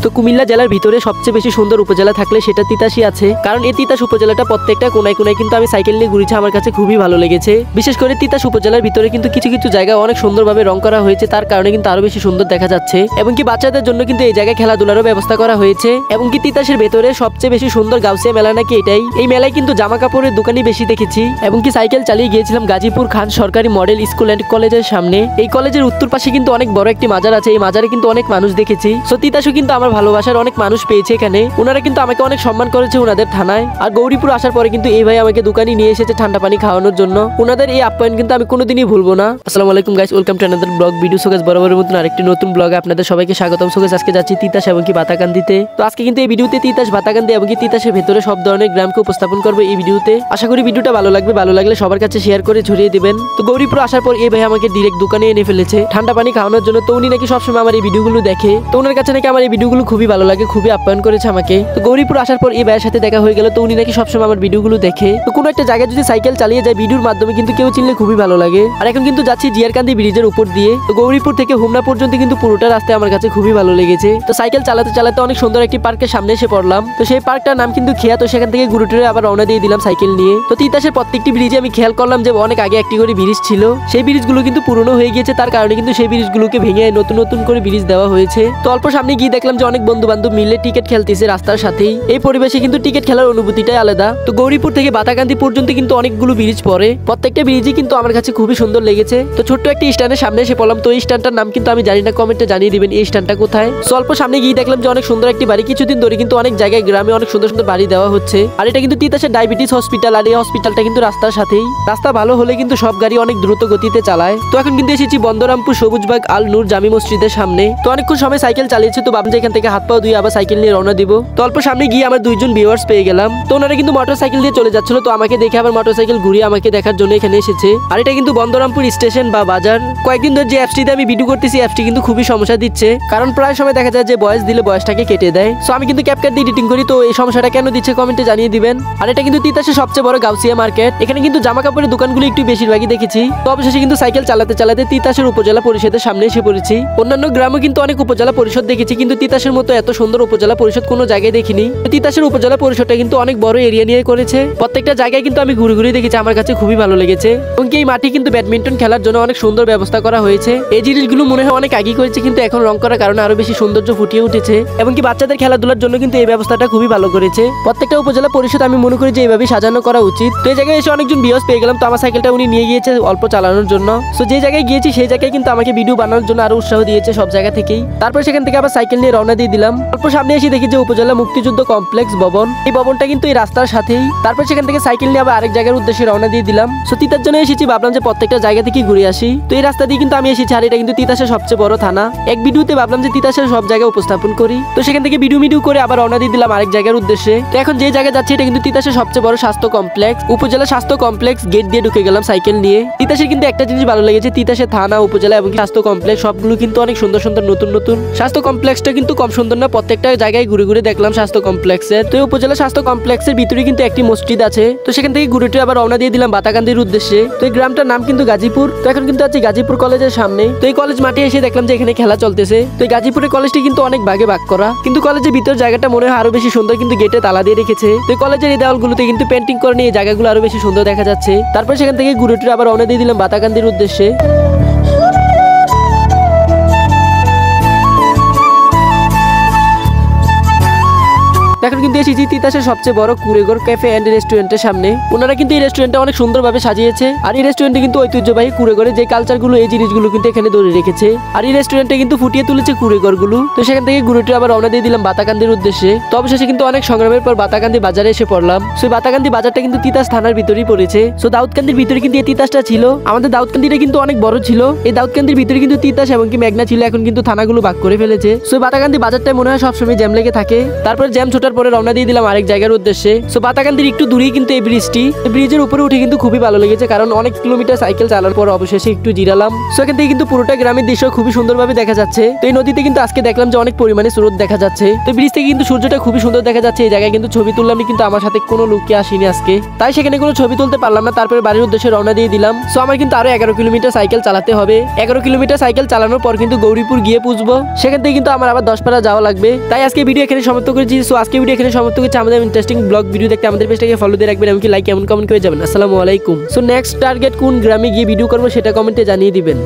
তো কুমিল্লা জেলার ভিতরে সবচেয়ে বেশি সুন্দর উপজেলা থাকলে সেটা তিতাসই আছে, কারণ এই তিতাস উপজেলাটা প্রত্যেকটা কোনায় কোনায় কিন্তু আমি সাইকেল নিয়ে ঘুরেছি, আমার কাছে খুবই ভালো লেগেছে। বিশেষ করে তিতাস উপজেলার ভিতরে কিন্তু কিছু কিছু জায়গা অনেক সুন্দরভাবে রং করা হয়েছে, তার কারণে কিন্তু আরো বেশি সুন্দর দেখা যাচ্ছে। এবং কি বাচ্চাদের জন্য কিন্তু এই জায়গায় খেলাধুলারও ব্যবস্থা করা হয়েছে। এবং কি তিতাসের ভেতরে সবচেয়ে বেশি সুন্দর গাউসিয়া মেলা নাকি এটাই। এই মেলায় কিন্তু জামা কাপড়ের দোকানই বেশি দেখেছি। এবং কি সাইকেল চালিয়ে গিয়েছিলাম গাজীপুর খান সরকারি মডেল স্কুল অ্যান্ড কলেজের সামনে। এই কলেজের উত্তর পাশে কিন্তু অনেক বড় একটি মাজার আছে, এই মাজারে কিন্তু অনেক মানুষ দেখেছি। সো তিতাসও কিন্তু আমার ভালোবাসার অনেক মানুষ পেয়েছে এখানে, ওনারা কিন্তু আমাকে অনেক সম্মান করেছে ওনাদের থানায়। আর গৌরীপুর আসার পরে কিন্তু এই ভাই আমাকে দোকানে নিয়ে এসেছে ঠান্ডা পানি খাওয়ানোর জন্য, ওনাদের এই আপ্যায়ন কিন্তু আমি কোনোদিনই ভুলবো না। আসসালামু আলাইকুম guys, welcome to another blog video. So guys বরাবরের মতন আরেকটি নতুন ব্লগে আপনাদের সবাইকে স্বাগতম। সো গাইস আজকে যাচ্ছি তিতাস এবং কি বাতাকান্দিতে। তো আজকে কিন্তু এই ভিডিওতে তিতাস, বাতাকান্দি এবং কি তিতাসের ভেতরে সব ধরনের গ্রামকে উপস্থাপন করবো এই ভিডিওতে। আশা করি ভিডিওটা ভালো লাগবে, ভালো লাগলে সবার কাছে শেয়ার করে ছড়িয়ে দিবেন। তো গৌরীপুর আসার পর এই ভাই আমাকে ডিরেক্ট দোকানে এনে ফেলেছে ঠান্ডা পানি খাওয়ানোর জন্য। তো উনি নাকি সবসময় আমার এই ভিডিওগুলো দেখে, তো ওনার কাছে নাকি আমার এই ভিডিওগুলো খুবই ভালো লাগে, খুবই আপ্যায়ন করেছে আমাকে। তো গৌরীপুর আসার পর এই ভাইয়ের সাথে দেখা হয়ে গেল, তো উনি নাকি সবসময় আমার ভিডিওগুলো দেখে। তো কোনো একটা জায়গায় যদি সাইকেল চালিয়ে যায় ভিডিওর মাধ্যমে কিন্তু কেউ চিনলে খুবই ভালো লাগে। আর এখন কিন্তু যাচ্ছি জিয়ারকান্দি ব্রিজের উপর দিয়ে। তো গৌরীপুর থেকে হোমনা পর্যন্ত কিন্তু পুরোটা রাস্তায় আমার কাছে খুবই ভালো লেগেছে। তো সাইকেল চালাতে চালাতে অনেক সুন্দর একটি পার্কের সামনে এসে পড়লাম। তো সেই পার্কটার নাম কিন্তু খেয়া। তো সেখান থেকে ঘুরে টুরে আবার রওনা দিয়ে দিলাম সাইকেল নিয়ে। তো তিতাসের প্রত্যেকটি ব্রিজে আমি খেয়াল করলাম যে অনেক আগে একটি করে ব্রিজ ছিল, সেই ব্রিজগুলো কিন্তু পুরনো হয়ে গিয়েছে, তার কারণে কিন্তু সেই ব্রিজগুলোকে ভেঙে নতুন নতুন করে ব্রিজ দেওয়া হয়েছে। তো অল্প সামনে গিয়ে দেখলাম যে অনেক বন্ধু বান্ধব মিলে টিকিট খেলতেছে রাস্তার সাথেই। এই পরিবেশে কিন্তু টিকিট খেলার অনুভূতিটাই আলাদা। তো গৌরীপুর থেকে বাতাকান্দি পর্যন্ত কিন্তু অনেকগুলো ব্রিজ পড়ে, প্রত্যেকটা ব্রিজই কিন্তু আমার কাছে খুবই সুন্দর লেগেছে। তো ছোট্ট একটি স্ট্যান্ডের সামনে এসে পড়লাম। তো এই স্ট্যান্ডটার নাম কিন্তু আমি জানি না, কমেন্টে জানিয়ে দিবেন এই স্ট্যান্ডটা কোথায়। অল্প সামনে গিয়ে দেখলাম যে অনেক সুন্দর একটি বাড়ি, কিছুদিন ধরে কিন্তু অনেক জায়গায় গ্রামে অনেক সুন্দর সুন্দর বাড়ি দেওয়া হচ্ছে। আর এটা কিন্তু তিতাসের ডায়াবেটিস হসপিটাল, আর এই হসপিটালটা কিন্তু রাস্তার সাথেই। রাস্তা ভালো হলে কিন্তু সব গাড়ি অনেক দ্রুত গতিতে চালায়। তো এখন কিন্তু এসেছি বন্দরামপুর সবুজবাগ আল নূর জামি মসজিদের সামনে। তো অনেকক্ষণ সময় সাইকেল চালিয়েছে, তো ভাবছি এখান থেকে হাত পা ধুয়ে আবার সাইকেল নিয়ে রওনা দিব। তো অল্প সামনে গিয়ে আমার দুইজন ভিউয়ার্স পেয়ে গেলাম। তো ওনারা কিন্তু মোটর সাইকেল দিয়ে চলে যাচ্ছিল, তো আমাকে দেখে আবার মোটর সাইকেল ঘুরিয়ে আমাকে দেখার জন্য এখানে এসেছে। আর এটা কিন্তু বন্দরামপুর স্টেশন বা বাজার। কয়েকদিন ধরে যে অ্যাপসটিতে আমি ভিডিও করতেছি, অ্যাপসটি কিন্তু খুবই সমস্যা দিচ্ছে, কারণ প্রায় সময় দেখা যায় যে ভয়েস দিলে ভয়েসটাকে কেটে দেয়। সো আমি কিন্তু ক্যাপকাট দিয়ে এডিটিং করি, তো এই সমস্যাটা কেন দিচ্ছে কমেন্টে জানিয়ে দিবেন। আর এটা কিন্তু তিতাসের সবচেয়ে বড় গাউসিয়া মার্কেট, এখানে কিন্তু জামা কাপড়ের দোকানগুলো একটু বেশিরভাগই দেখেছি। তো অবশেষে কিন্তু সাইকেল চালাতে চালাতে তিতাসের উপজেলা পরিষদের সামনে এসে পড়েছি। অন্যান্য গ্রামে কিন্তু অনেক উপজেলা পরিষদ দেখেছি, কিন্তু তিতাসের মতো এত সুন্দর উপজেলা পরিষদ কোনো জায়গায় দেখিনি। তিতাসের উপজেলা পরিষদটা কিন্তু অনেক বড় এরিয়া নিয়ে করেছে, প্রত্যেকটা জায়গায় কিন্তু আমি ঘুরে ঘুরে দেখেছি, আমার কাছে খুবই ভালো লেগেছে। এবং এই মাটি কিন্তু ব্যাডমিন্টন খেলার জন্য অনেক সুন্দর ব্যবস্থা করা হয়েছে। এই জিনিসগুলো মনে হয় অনেক আগে করেছে, কিন্তু এখন রং করার কারণে আরো বেশি সৌন্দর্য ফুটিয়ে উঠেছে। এবং কি বাচ্চাদের খেলাধুলার জন্য কিন্তু এই ব্যবস্থাটা খুবই ভালো করেছে। প্রত্যেকটা উপজেলা পরিষদ আমি মনে করি যে এইভাবে সাজানো করা উচিত। তো এই জায়গায় এসে অনেকজন ভিউয়ার্স পেয়ে গেলাম। তো আমার সাইকেলটা উনি নিয়ে গিয়েছে অল্প চালানোর জন্য। সো যে জায়গায় গিয়েছি সেই জায়গায় কিন্তু আমাকে ভিডিও বানানোর জন্য আরো উৎসাহ দিয়েছে সব জায়গা থেকেই। তারপর সেখান থেকে আবার সাইকেল নিয়ে রওনা দিয়ে দিলাম। অল্প সামনে এসে দেখি যে উপজেলা মুক্তিযুদ্ধ কমপ্লেক্স ভবন, এই ভবনটা কিন্তু এই রাস্তার সাথেই। তারপর সেখান থেকে সাইকেল নিয়ে আবার আরেক জায়গার উদ্দেশ্যে রওনা দিয়ে দিলাম। সো তিতার জন্য এসেছি, ভাবলাম যে প্রত্যেকটা জায়গা থেকে ঘুরে আসি। তো এই রাস্তা দিয়ে কিন্তু আমি এসেছি, আর এটা কিন্তু তিতাসের সবচেয়ে বড় থানা। এক ভিডিওতে ভাবলাম যে তিতাসের সব জায়গায় উপস্থাপন করি। তো সেখান থেকে ভিডিও করে আবার রওনা দিয়ে দিলাম আরেক জায়গার উদ্দেশ্যে। তো এখন যে জায়গায় যাচ্ছি এটা কিন্তু তিতাসের সবচেয়ে বড় স্বাস্থ্য কমপ্লেক্স, উপজেলা স্বাস্থ্য কমপ্লেক্স। গেট দিয়ে ঢুকে গেলাম সাইকেল নিয়ে। তিতাসের কিন্তু একটা জিনিস ভালো লেগেছে, তিতাসের থানা, উপজেলা এবং স্বাস্থ্য কমপ্লেক্স সবগুলো কিন্তু অনেক সুন্দর সুন্দর নতুন নতুন। স্বাস্থ্য কমপ্লেক্সটা কিন্তু কম সুন্দর না, প্রত্যেকটা জায়গায় ঘুরে ঘুরে দেখলাম স্বাস্থ্য কমপ্লেক্সের। তো উপজেলা স্বাস্থ্য কমপ্লেক্সের ভিতরে কিন্তু একটি মসজিদ আছে। তো সেখান থেকে ঘুরে টুরে আবার রওনা দিয়ে দিলাম বাতাকান্দির উদ্দেশ্যে। তো এই গ্রামটার নাম কিন্তু গাজীপুর। তো এখন কিন্তু আছি গাজীপুর কলেজের সামনে। তো এই কলেজ মাঠে এসে দেখলাম যে এখানে খেলা চলতেছে। তো এই গাজীপুরের কলেজটি কিন্তু অনেক ভাগে ভাগ করা, কিন্তু কলেজের ভিতর জায়গাটা মনে হয় আরো বেশি সুন্দর, কিন্তু গেটে তালা দিয়ে রেখেছে। তো এই কলেজের এই দেওয়ালগুলোতে কিন্তু পেন্টিং করে নিয়ে এই জায়গাগুলো আরো বেশি সুন্দর দেখা যাচ্ছে। তারপর সেখান থেকে ঘুরে টুরে আবার রওনা দিয়ে দিলাম বাতাকান্দির উদ্দেশ্যে। এখন কিন্তু এসেছি তিতাসের সবচেয়ে বড় কুড়েঘর ক্যাফে এন্ড রেস্টুরেন্টের সামনে। ওনারা কিন্তু এই রেস্টুরেন্টটা অনেক সুন্দরভাবে সাজিয়েছে। আর এই রেস্টুরেন্টে কিন্তু ঐতিহ্যবাহী কুড়েঘরে যে কালচারগুলো, এই জিনিসগুলো কিন্তু এখানে ধরে রেখেছে। আর এই রেস্টুরেন্টে কিন্তু ফুটিয়ে তুলেছে কুড়েঘরগুলো। তো সেখান থেকে ঘুরে আবার রওনা দিয়ে দিলাম বাতাকান্দির উদ্দেশ্যে। তো অবশেষে কিন্তু অনেক সংগ্রামের পর বাতাকান্দি বাজারে এসে পড়লাম। সো বাতাকান্দি বাজারটা কিন্তু তিতাস থানার ভিতরেই পড়েছে। সো দাউদকান্দির ভিতরে কিন্তু এই তিতাসটা ছিল। আমাদের দাউদকান্দিটা কিন্তু অনেক বড় ছিল। এই দাউদকান্দির ভিতরে কিন্তু তিতাস এবং কি মেঘনা ছিল, এখন কিন্তু থানাগুলো ভাগ করে ফেলেছে। সো বাতাকান্দি বাজারটায় মনে হয় সবসময় জ্যাম লেগে থাকে। তারপর জ্যাম ছোটার তারপরে রওনা দিয়ে দিলাম আরেক জায়গার উদ্দেশ্যে। সো বাতাকান্দির একটু দূরেই কিন্তু এই ব্রিজটি। ব্রিজের উপরে উঠে কিন্তু খুবই ভালো লেগেছে, কারণ অনেক কিলোমিটার সাইকেল চালানোর পর অবশেষে একটু জিরালাম। সো এখান থেকে কিন্তু পুরোটা গ্রামের দৃশ্য খুবই সুন্দরভাবে দেখা যাচ্ছে। তো এই নদীতে কিন্তু আজকে দেখলাম যে অনেক পরিমাণে স্রোত দেখা যাচ্ছে। তো ব্রিজ থেকে কিন্তু সূর্যটা খুবই সুন্দর দেখা যাচ্ছে। এই জায়গায় কিন্তু ছবি তুললাম, কিন্তু আমার সাথে কোনো লোককে আসেনি আজকে, তাই সেখানে কোনো ছবি তুলতে পারলাম না। তারপরে বাড়ির উদ্দেশ্যে রওনা দিয়ে দিলাম। সো আমার কিন্তু আরো 11 কিলোমিটার সাইকেল চালাতে হবে। 11 কিলোমিটার সাইকেল চালানোর পর কিন্তু গৌরীপুর গিয়ে পুজবো। সেখান থেকে কিন্তু আমার আবার 10 পাড়া যাওয়া লাগবে। তাই আজকে ভিডিও এখানে সমাপ্ত করেছি। সো আজকে ভিডিও এখানে সমাপ্ত করছি। আমাদের ইন্টারেস্টিং ব্লগ ভিডিও দেখতে আমাদের পেজটাকে ফলো দিয়ে রাখবেন, এমনকি লাইক এমন কমেন্ট করে যাবেন। আসসালামু আলাইকুম। সো নেক্সট টার্গেট কোন গ্রামে গিয়ে ভিডিও করবো সেটা কমেন্টে জানিয়ে দিবেন।